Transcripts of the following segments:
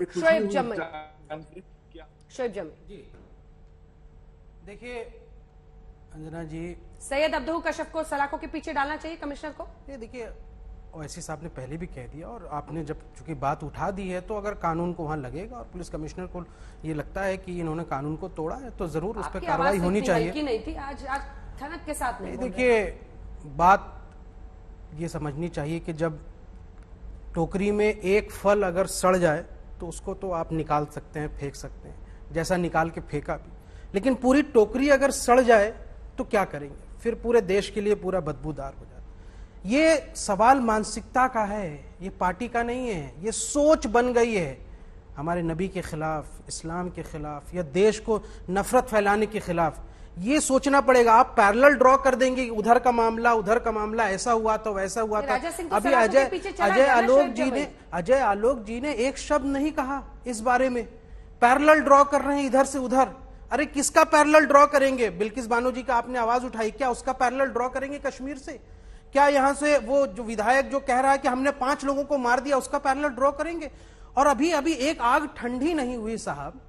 शोएब जमी जी देखिए अंजना जी, सैयद अब्दुल कशफ को सलाखों के पीछे डालना चाहिए कमिश्नर को। ये देखिए ओवैसी साहब ने पहले भी कह दिया और आपने जब चूंकि बात उठा दी है तो अगर कानून को वहां लगेगा और पुलिस कमिश्नर को ये लगता है कि इन्होंने कानून को तोड़ा है तो जरूर उस पर कार्रवाई होनी चाहिए। नहीं थी आज ठनक के साथ नहीं। देखिए बात ये समझनी चाहिए कि जब टोकरी में एक फल अगर सड़ जाए तो उसको तो आप निकाल सकते हैं, फेंक सकते हैं, जैसा निकाल के फेंका भी, लेकिन पूरी टोकरी अगर सड़ जाए तो क्या करेंगे? फिर पूरे देश के लिए पूरा बदबूदार हो जाता। ये सवाल मानसिकता का है, ये पार्टी का नहीं है, ये सोच बन गई है हमारे नबी के खिलाफ, इस्लाम के खिलाफ या देश को नफरत फैलाने के खिलाफ। ये सोचना पड़ेगा। आप पैरेलल ड्रॉ कर देंगे, उधर का मामला ऐसा हुआ तो वैसा हुआ था। अभी अजय आलोक जी ने एक शब्द नहीं कहा इस बारे में। पैरेलल ड्रॉ कर रहे हैं इधर से उधर। अरे किसका पैरेलल ड्रॉ करेंगे? बिल्किस बानो जी का आपने आवाज उठाई, क्या उसका पैरेलल ड्रॉ करेंगे कश्मीर से? क्या यहां से वो जो विधायक जो कह रहा है कि हमने 5 लोगों को मार दिया, उसका पैरेलल ड्रॉ करेंगे? और अभी एक आग ठंडी नहीं हुई साहब,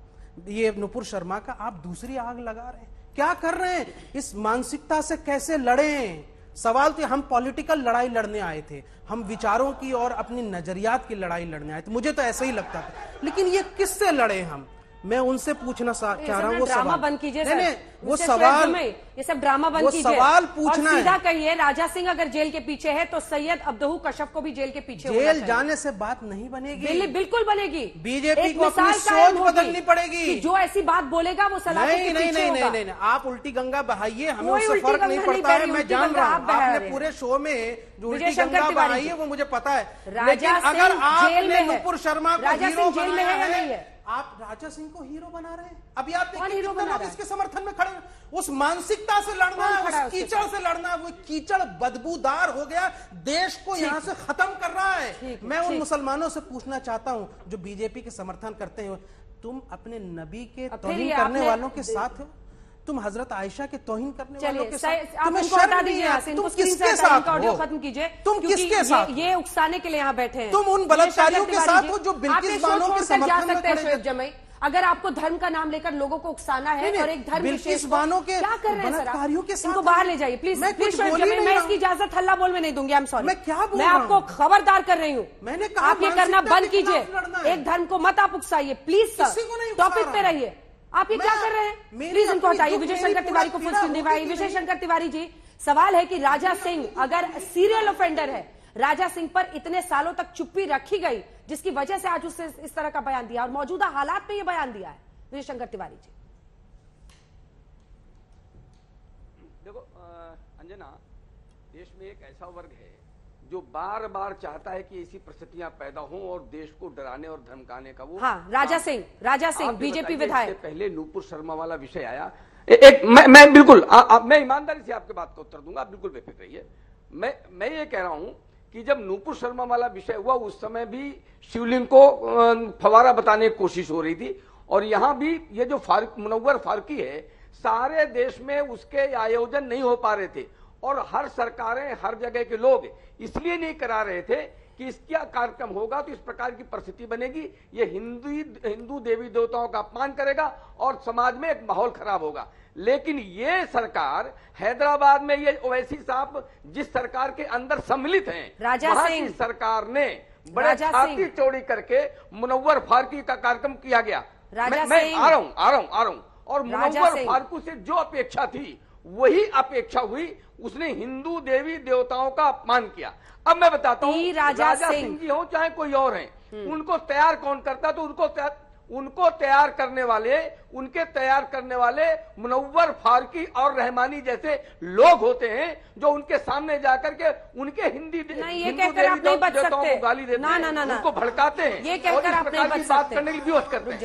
ये नुपुर शर्मा का, आप दूसरी आग लगा रहे हैं। क्या कर रहे हैं? इस मानसिकता से कैसे लड़ें? सवाल तो हम पॉलिटिकल लड़ाई लड़ने आए थे, हम विचारों की और अपनी नजरियात की लड़ाई लड़ने आए थे, मुझे तो ऐसा ही लगता था। लेकिन ये किससे लड़े हम? मैं उनसे पूछना चाह रहा हूँ वो ड्रामा बंद कीजिए। नहीं, वो सवाल, ये सब ड्रामा बंद कीजिए। सवाल पूछना है, सीधा कहिए राजा सिंह अगर जेल के पीछे है तो सैयद अब्दुल कशफ को भी जेल के पीछे जेल जाने से बात नहीं बनेगी। बिल्कुल बनेगी। बीजेपी को अपनी सोच बदलनी पड़ेगी। जो ऐसी बात बोलेगा वो सलाखों के पीछे होगा। नहीं, आप उल्टी गंगा बहाइए, हमें उससे फर्क नहीं पड़ता है। मैं जान रहा हूँ आपने पूरे शो में जो उल्टी गंगा बहाई है वो मुझे पता है। लेकिन अगर आपने नुपुर शर्मा को हीरो बनाया है, आप राजा सिंह को हीरो बना रहे हैं। अभी आप देखिए कितने लोग इसके समर्थन में खड़े। उस मानसिकता से लड़ना है, उस कीचड़ से लड़ना है। वो कीचड़ बदबूदार हो गया, देश को यहां से खत्म कर रहा है। मैं उन मुसलमानों से पूछना चाहता हूं जो बीजेपी के समर्थन करते हैं, तुम अपने नबी के तौहीन करने वालों के साथ हो? तुम हजरत आयशा के तौहीन करने वालों के साथ? तुम्हें शर्म नहीं है? तुम किसके साथ हो? खत्म कीजिए। तुम किसके साथ? ये उकसाने के लिए यहाँ बैठे हैं। तुम उन बलात्कारियों के साथ हो जो बिल्किस बानो के समर्थन में खड़े हैं। जमई, अगर आपको धर्म का नाम लेकर लोगों को उकसाना है और एक धर्म बिल्किस बानो के क्या कर रहे हैं बलात्कारियों के साथ? इनको बाहर ले जाइए प्लीज। मैं इसकी इजाजत हल्ला बोल में नहीं दूंगी। I am sorry. मैं क्या बोल मैं आपको खबरदार कर रही हूँ। मैंने कहा आप ये करना बंद कीजिए। एक धर्म को मत आप उकसाइए प्लीज सर। टॉपिक पे रहिए। आप ये क्या कर रहे हैं? प्लीज इनको हटाइए। विजय शंकर तिवारी को फुल स्क्रीन दिखाइए। विजय शंकर तिवारी जी, सवाल है कि राजा सिंह अगर सीरियल ऑफेंडर है, राजा सिंह पर इतने सालों तक चुप्पी रखी गई जिसकी वजह से आज उससे इस तरह का बयान दिया और मौजूदा हालात में यह बयान दिया है। विजय शंकर तिवारी जी, देखो अंजना, देश में एक ऐसा वर्ग है जो बार बार चाहता है कि ऐसी परिस्थितियां पैदा हों और देश को डराने और धमकाने का वो। हाँ, राजा सिंह बीजेपी विधायक। पहले नुपुर शर्मा वाला विषय आया। मैं बिल्कुल मैं ईमानदारी से आपके बात का उत्तर दूंगा, आप बिल्कुल बेफिक्र रहिए। मैं ये कह रहा हूं कि जब नुपुर शर्मा वाला विषय हुआ उस समय भी शिवलिंग को फवारा बताने की कोशिश हो रही थी और यहां भी ये जो मुनव्वर फारूकी है, सारे देश में उसके आयोजन नहीं हो पा रहे थे और हर सरकारें, हर जगह के लोग इसलिए नहीं करा रहे थे कि इसका कार्यक्रम होगा तो इस प्रकार की परिस्थिति बनेगी, ये हिंदू देवी देवताओं का अपमान करेगा और समाज में एक माहौल खराब होगा। लेकिन ये सरकार हैदराबाद में, ये ओवैसी साहब जिस सरकार के अंदर सम्मिलित हैं, वहां की सरकार ने बड़े छाती चौड़ी करके मुनव्वर फारूकी का कार्यक्रम किया गया। मैं आ रहा हूं और मुनव्वर फारूकी से जो अपेक्षा थी वही अपेक्षा हुई। उसने हिंदू देवी देवताओं का अपमान किया। अब मैं बताता हूँ, राजा सिंह जी हो चाहे कोई और हैं, उनको तैयार कौन करता? तो उनको तैयार करने वाले मुनव्वर फारूकी और रहमानी जैसे लोग होते हैं जो उनके सामने जाकर के उनके हिंदू देवी देवताओं को गाली देते हैं, उनको भड़काते हैं और इस प्रकार की बात करने की विरोध करते हैं।